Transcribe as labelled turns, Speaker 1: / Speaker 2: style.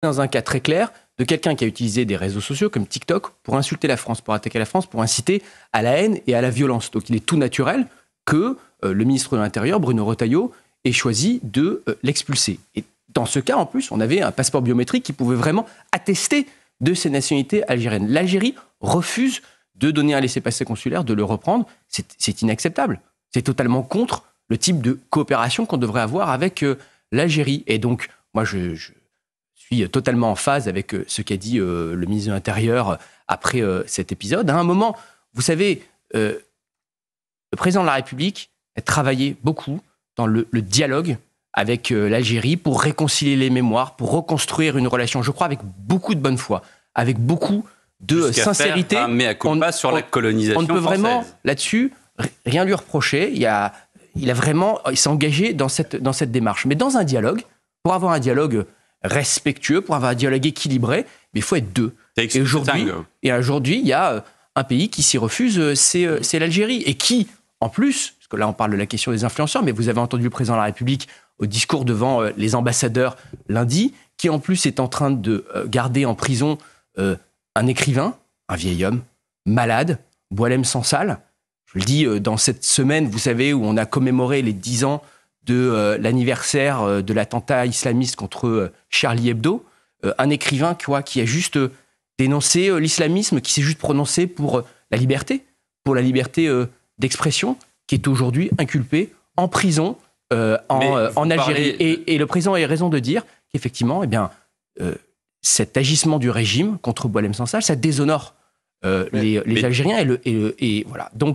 Speaker 1: dans un cas très clair de quelqu'un qui a utilisé des réseaux sociaux comme TikTok pour insulter la France, pour attaquer la France, pour inciter à la haine et à la violence. Donc il est tout naturel que le ministre de l'Intérieur, Bruno Retailleau, ait choisi de l'expulser. Et dans ce cas, en plus, on avait un passeport biométrique qui pouvait vraiment attester de ses nationalités algériennes. L'Algérie refuse de donner un laissez-passer consulaire, de le reprendre. C'est inacceptable. C'est totalement contre le type de coopération qu'on devrait avoir avec l'Algérie. Et donc, moi, je suis totalement en phase avec ce qu'a dit le ministre de l'Intérieur après cet épisode. À un moment, vous savez, le président de la République a travaillé beaucoup dans le dialogue avec l'Algérie pour réconcilier les mémoires, pour reconstruire une relation, je crois, avec beaucoup de bonne foi, avec beaucoup de sincérité.
Speaker 2: Faire un mea culpa sur la colonisation
Speaker 1: française. On ne peut vraiment,
Speaker 2: française.
Speaker 1: là-dessus, rien lui reprocher. Il s'est engagé dans cette démarche. Mais dans un dialogue, pour avoir un dialogue respectueux, pour avoir un dialogue équilibré, il faut être deux. Et aujourd'hui, il y a un pays qui s'y refuse, c'est l'Algérie. Et qui, en plus, parce que là on parle de la question des influenceurs, mais vous avez entendu le président de la République au discours devant les ambassadeurs lundi, qui en plus est en train de garder en prison un écrivain, un vieil homme, malade, Boualem Sansal. Je le dis, dans cette semaine, vous savez, où on a commémoré les 10 ans de l'anniversaire de l'attentat islamiste contre Charlie Hebdo, un écrivain qui a juste dénoncé l'islamisme, qui s'est juste prononcé pour la liberté d'expression, qui est aujourd'hui inculpé en prison en Algérie. Et le président a raison de dire qu'effectivement, cet agissement du régime contre Boualem Sansal, ça déshonore les Algériens. Et voilà. Donc,